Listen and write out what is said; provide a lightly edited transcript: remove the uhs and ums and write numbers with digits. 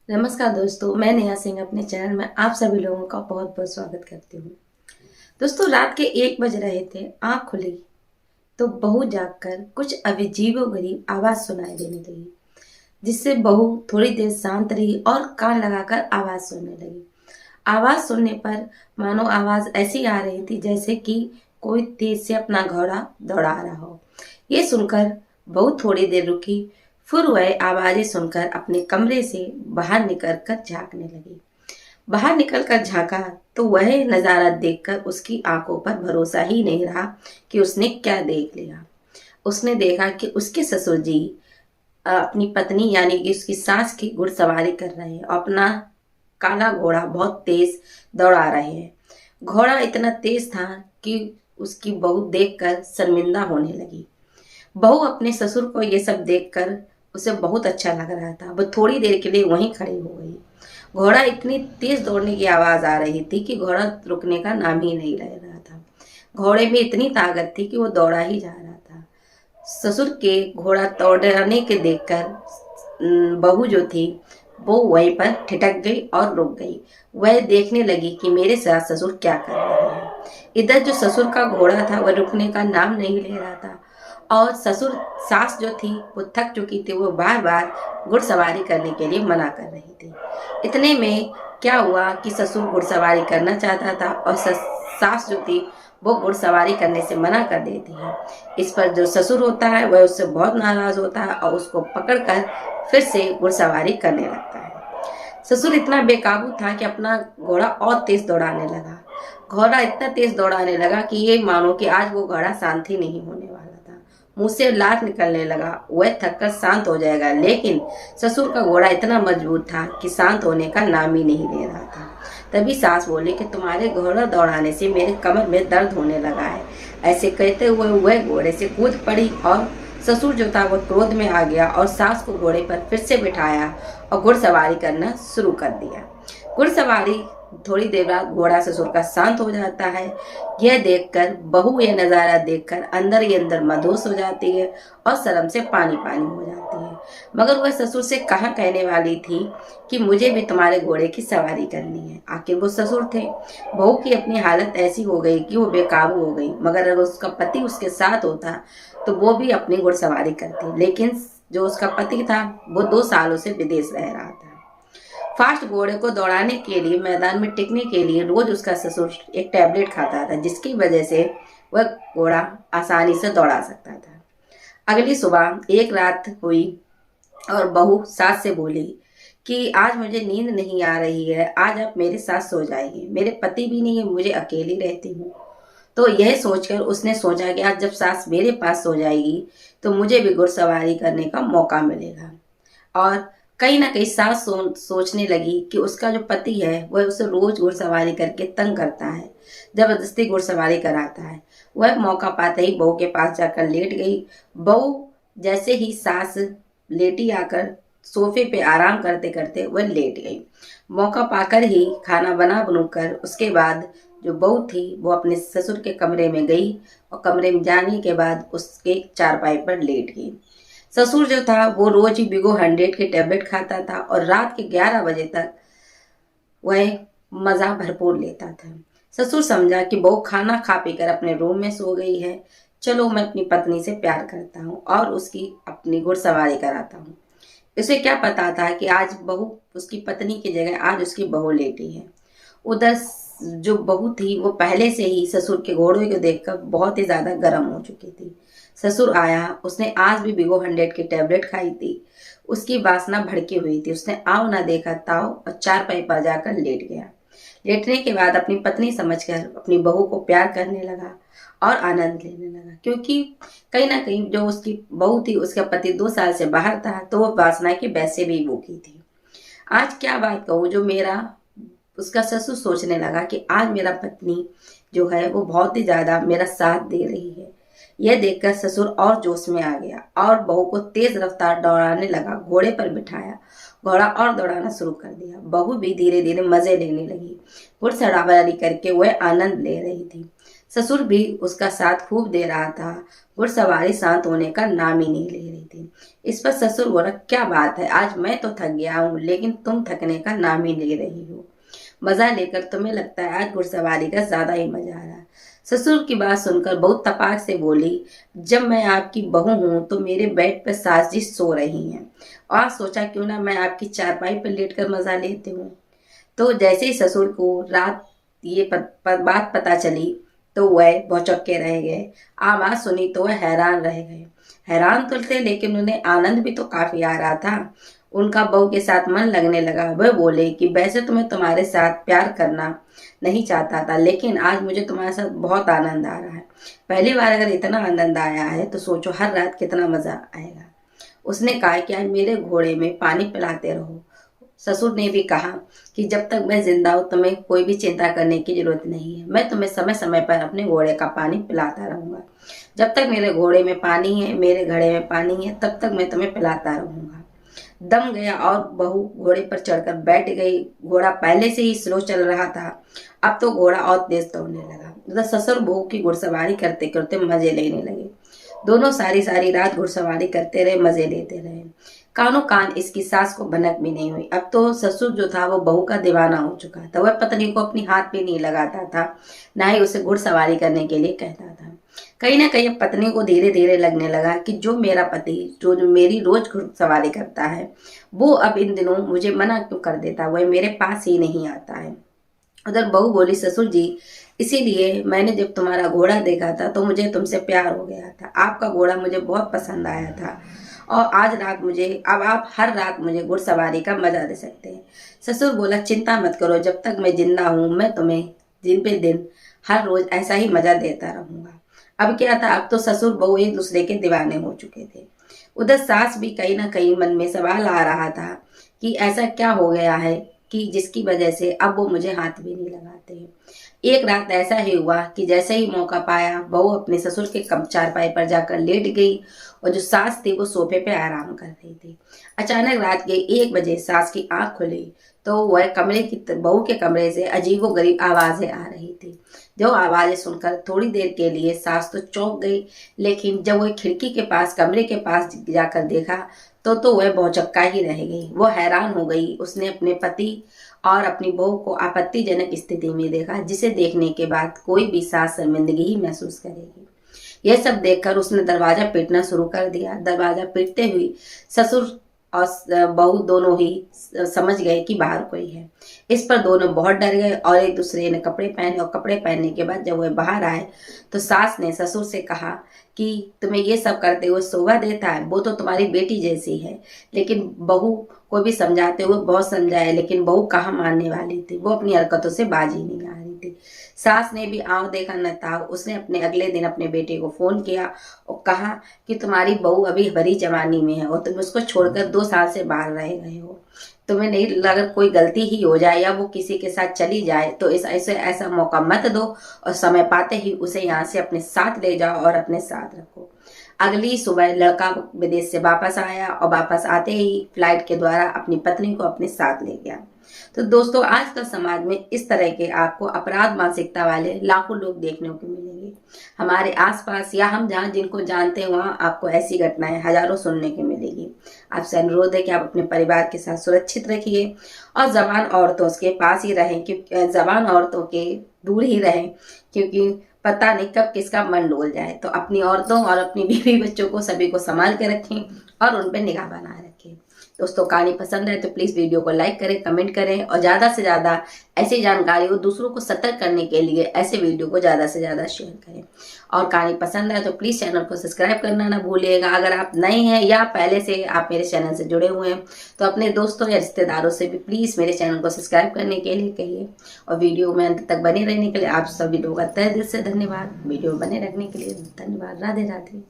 नमस्कार दोस्तों, मैं नेहा सिंह अपने चैनल में आप सभी लोगों का बहुत बहुत स्वागत करती हूँ। दोस्तों, रात के 1 बज रहे थे। आंख खुली तो बहू जागकर कुछ अजीबोगरीब आवाज सुनाई देने लगी, जिससे बहू थोड़ी देर शांत रही और कान लगाकर आवाज सुनने लगी। आवाज सुनने पर मानो आवाज ऐसी आ रही थी जैसे कि कोई तेज से अपना घोड़ा दौड़ा रहा हो। ये सुनकर बहू थोड़ी देर रुकी, फिर वह आवाजें सुनकर अपने कमरे से बाहर निकलकर झांकने लगी। बाहर निकलकर झांका तो वह नजारा देखकर उसकी आंखों पर भरोसा ही नहीं रहा कि उसने क्या देख लिया। उसने देखा कि उसके ससुर जी अपनी पत्नी यानी कि उसकी सास की घुड़सवारी कर रहे हैं। अपना काला घोड़ा बहुत तेज दौड़ा रहे हैं। घोड़ा इतना तेज था कि उसकी बहू देखकर शर्मिंदा होने लगी। बहू अपने ससुर को ये सब देखकर उसे बहुत अच्छा लग रहा था। वो थोड़ी देर के लिए वहीं खड़ी हो गई। घोड़ा इतनी तेज दौड़ने की आवाज आ रही थी कि घोड़ा रुकने का नाम ही नहीं ले रहा था। घोड़े में इतनी ताकत थी कि वो दौड़ा ही जा रहा था। ससुर के घोड़ा दौड़ने के देखकर बहू जो थी वो वहीं पर ठिठक गई और रुक गई। वह देखने लगी कि मेरे सास ससुर क्या कर रहे हैं। इधर जो ससुर का घोड़ा था वह रुकने का नाम नहीं ले रहा था, और ससुर सास जो थी वो थक चुकी थी। वो बार बार घुड़सवारी करने के लिए मना कर रही थी। इतने में क्या हुआ कि ससुर घुड़सवारी करना चाहता था और सास जो थी वो घुड़सवारी करने से मना कर देती है। इस पर जो ससुर होता है वह उससे बहुत नाराज होता है और उसको पकड़कर फिर से घुड़सवारी करने लगता है। ससुर इतना बेकाबू था कि अपना घोड़ा और तेज दौड़ाने लगा। घोड़ा इतना तेज दौड़ाने लगा कि ये मानो कि आज वो घोड़ा शांत ही नहीं होने वाला था। मुंह से लार निकलने लगा। वह थककर शांत हो जाएगा, लेकिन ससुर का घोड़ा इतना मजबूत था कि शांत होने का नाम ही नहीं ले रहा था। तभी सास बोली कि तुम्हारे घोड़ा दौड़ाने से मेरे कमर में दर्द होने लगा है। ऐसे कहते हुए वह घोड़े से कूद पड़ी और ससुर जो था वो क्रोध में आ गया और सास को घोड़े पर फिर से बिठाया और घुड़सवारी करना शुरू कर दिया। घुड़सवारी थोड़ी देर बाद घोड़ा ससुर का शांत हो जाता है। यह देखकर बहू यह नजारा देखकर अंदर ही अंदर मदहोश हो जाती है और शर्म से पानी पानी हो जाती है। मगर वह ससुर से कहाँ कहने वाली थी कि मुझे भी तुम्हारे घोड़े की सवारी करनी है। आखिर वो ससुर थे। बहू की अपनी हालत ऐसी हो गई कि वो बेकाबू हो गई। मगर अगर उसका पति उसके साथ होता तो वो भी अपनी घुड़सवारी करती, लेकिन जो उसका पति था वो 2 सालों से विदेश रह रहा था। फास्ट घोड़े को दौड़ाने के लिए मैदान में टिकने के लिए रोज उसका ससुर एक टैबलेट खाता था, जिसकी वजह से वह घोड़ा आसानी से दौड़ा सकता था। अगली सुबह एक रात हुई और बहू सास से बोली कि आज मुझे नींद नहीं आ रही है, आज आप मेरे साथ सो जाइए। मेरे पति भी नहीं है, मुझे अकेली रहती हूँ। तो यह सोचकर उसने सोचा कि आज जब सास मेरे पास सो जाएगी तो मुझे भी घुड़सवारी करने का मौका मिलेगा। और कहीं ना कहीं सास सोचने लगी कि उसका जो पति है वह उसे रोज घुड़सवारी करके तंग करता है, जबरदस्ती घुड़सवारी कराता है। वह मौका पाते ही बहू के पास जाकर लेट गई। बहू जैसे ही सास लेटी आकर सोफे पे आराम करते करते वह लेट गई। मौका पाकर ही खाना बना बनकर उसके बाद जो बहू थी वो अपने ससुर के कमरे में गई और कमरे में जाने के बाद उसके चारपाई पर लेट गई। ससुर जो था वो रोज ही बिगो 100 की टेबलेट खाता था और रात के 11 बजे तक वह मजा भरपूर लेता था। ससुर समझा कि बहू खाना खा पीकर अपने रूम में सो गई है, चलो मैं अपनी पत्नी से प्यार करता हूँ और उसकी अपनी घुड़सवारी कराता हूँ। उसे क्या पता था कि आज बहू उसकी पत्नी की जगह आज उसकी बहू लेटी है। उधर जो बहू थी वो पहले से ही ससुर के घोड़े को देखकर बहुत ही ज्यादा गर्म हो चुकी थी। ससुर आया, उसने आज भी बिगो 100 की टेबलेट खाई थी। उसकी वासना भड़की हुई थी। उसने आओ ना देखा ताओ और चारपाई पर जाकर लेट गया। लेटने के बाद अपनी पत्नी समझकर अपनी बहू को प्यार करने लगा और आनंद लेने लगा, क्योंकि कहीं ना कहीं जो उसकी बहू थी उसका पति 2 साल से बाहर था, तो वो वासना की वैसे भी भूखी थी। आज क्या बात कहूँ, जो मेरा उसका ससुर सोचने लगा कि आज मेरा पत्नी जो है वो बहुत ही ज्यादा मेरा साथ दे रही है। यह देखकर ससुर और जोश में आ गया और बहू को तेज रफ्तार दौड़ाने लगा। घोड़े पर बिठाया, घोड़ा और दौड़ाना शुरू कर दिया। बहू भी धीरे धीरे मजे लेने लगी। घुड़सवारी करके वह आनंद ले रही थी। ससुर भी उसका साथ खूब दे रहा था। घुड़सवारी शांत होने का नाम ही नहीं ले रही थी। इस पर ससुर बोला, क्या बात है, आज मैं तो थक गया हूँ लेकिन तुम थकने का नाम ही ले रही हो। मजा लेकर तुम्हें लगता है आज घुड़सवारी का ज्यादा ही मजा आ रहा। ससुर की बात सुनकर बहुत तपाक से बोली, जब मैं आपकी बहू हूं तो मेरे बेड पर सास जी सो रही हैं और सोचा क्यों ना मैं आपकी चारपाई पर लेटकर मजा लेती हूँ। तो जैसे ही ससुर को रात ये बात पता चली तो वह भौचक्के रह गए। आवाज सुनी तो वह हैरान रह गए। हैरान तो थे लेकिन उन्हें आनंद भी तो काफी आ रहा था। उनका बहू के साथ मन लगने लगा। वह बोले कि वैसे तो मैं तुम्हारे साथ प्यार करना नहीं चाहता था लेकिन आज मुझे तुम्हारे साथ बहुत आनंद आ रहा है। पहली बार अगर इतना आनंद आया है तो सोचो हर रात कितना मजा आएगा। उसने कहा कि आज मेरे घोड़े में पानी पिलाते रहो। ससुर ने भी कहा कि जब तक मैं जिंदा हूं तुम्हें कोई भी चिंता करने की जरूरत नहीं है। मैं तुम्हें समय समय पर अपने घोड़े का पानी पिलाता रहूंगा। जब तक मेरे घोड़े में पानी है, मेरे घड़े में पानी है, तब तक मैं तुम्हें पिलाता रहूंगा। दम गया और बहू घोड़े पर चढ़कर बैठ गई। घोड़ा पहले से ही स्लो चल रहा था, अब तो घोड़ा और तेज दौड़ने लगा। उधर ससुर बहू की घुड़सवारी करते करते मजे लेने लगे। दोनों सारी सारी रात घुड़सवारी करते रहे, मजे लेते रहे। कानों कान इसकी सास को भनक भी नहीं हुई। अब तो ससुर जो था वो बहू का दीवाना हो चुका था। वह पत्नी को अपनी हाथ पे नहीं लगाता था, ना ही उसे घुड़सवारी करने के लिए कहता था। कहीं ना कहीं पत्नी को धीरे धीरे लगने लगा कि जो मेरा पति जो मेरी रोज घुड़सवारी करता है वो अब इन दिनों मुझे मना क्यों कर देता, वह मेरे पास ही नहीं आता है। उधर बहू बोली, ससुर जी इसीलिए मैंने जब तुम्हारा घोड़ा देखा था तो मुझे तुमसे प्यार हो गया था। आपका घोड़ा मुझे बहुत पसंद आया था और आज रात मुझे अब आप हर रात मुझे घुड़सवारी का मजा दे सकते हैं। ससुर बोला, चिंता मत करो, जब तक मैं जिंदा हूँ मैं तुम्हें दिन पे दिन हर रोज ऐसा ही मजा देता रहूंगा। अब क्या था, अब तो ससुर बहू एक दूसरे के दीवाने हो चुके थे। उधर सास भी कहीं ना कहीं मन में सवाल आ रहा था कि ऐसा क्या हो गया है कि जिसकी वजह से अब वो मुझे हाथ भी नहीं लगाते हैं। एक रात ऐसा ही हुआ कि जैसे ही मौका पाया बहू अपने ससुर के चारपाई पर जाकर लेट गई और जो सास थी वो सोफे पे आराम कर रही थी। अचानक रात के 1 बजे सास की आंख खुली तो वह बहू के कमरे से अजीबोगरीब आवाजें आ रही थी। जो आवाजें सुनकर थोड़ी देर के लिए सास तो चौंक गई, लेकिन जब वह खिड़की के पास कमरे के पास जाकर देखा तो वह भौचक्का ही रह गई। वो हैरान हो गई। उसने अपने पति और अपनी बहू को आपत्तिजनक स्थिति में देखा, जिसे देखने के बाद कोई भी सास शर्मिंदगी ही महसूस करेगी। यह सब देखकर उसने दरवाजा पीटना शुरू कर दिया। दरवाजा पीटते हुए ससुर और बहू दोनों ही समझ गए कि बाहर कोई है। इस पर दोनों बहुत डर गए और एक दूसरे ने कपड़े पहने और कपड़े पहनने के बाद जब वह बाहर आए तो सास ने ससुर से कहा कि तुम्हें ये सब करते हुए शोभा देता है, वो तो तुम्हारी बेटी जैसी है। लेकिन बहू को भी समझाते हुए बहुत समझाया लेकिन बहू कहाँ मानने वाली थी, वो अपनी हरकतों से बाजी नहीं आ रही थी। सास ने भी आंख देखा न था। उसने अपने अगले दिन अपने बेटे को फोन किया और कहा कि तुम्हारी बहू अभी भरी जवानी में है और तुम उसको छोड़कर 2 साल से बाहर रह गए हो। तुम्हें नहीं अगर कोई गलती ही हो जाए या वो किसी के साथ चली जाए तो ऐसा मौका मत दो और समय पाते ही उसे यहाँ से अपने साथ ले जाओ और अपने साथ रखो। अगली सुबह लड़का विदेश से वापस आया और वापस आते ही फ्लाइट के द्वारा अपनी पत्नी को अपने साथ ले गया। तो दोस्तों आजकल समाज में इस तरह के आपको अपराध मानसिकता वाले लाखों लोग देखने को मिलेंगे। हमारे आसपास या हम जहाँ जिनको जानते हैं वहाँ आपको ऐसी घटनाएं हजारों सुनने को मिलेगी। आपसे अनुरोध है कि आप अपने परिवार के साथ सुरक्षित रखिए और जवान औरतों के पास ही रहें, क्योंकि जवान औरतों के दूर ही रहें, क्योंकि पता नहीं कब किसका मन डोल जाए। तो अपनी औरतों और अपनी बीवी बच्चों को सभी को संभाल के रखें और उन पर निगाह बनाए रखें। दोस्तों कहानी पसंद है तो प्लीज़ वीडियो को लाइक करें, कमेंट करें और ज़्यादा से ज़्यादा ऐसी जानकारी को दूसरों को सतर्क करने के लिए ऐसे वीडियो को ज़्यादा से ज़्यादा शेयर करें। और कहानी पसंद है तो प्लीज़ चैनल को सब्सक्राइब करना ना भूलिएगा। अगर आप नए हैं या पहले से आप मेरे चैनल से जुड़े हुए हैं तो अपने दोस्तों या रिश्तेदारों से भी प्लीज़ मेरे चैनल को सब्सक्राइब करने के लिए कहिए। और वीडियो में अंत तक बने रहने के लिए आप सभी लोगों का तहे दिल से धन्यवाद। वीडियो बने रखने के लिए धन्यवाद। राधे राधे।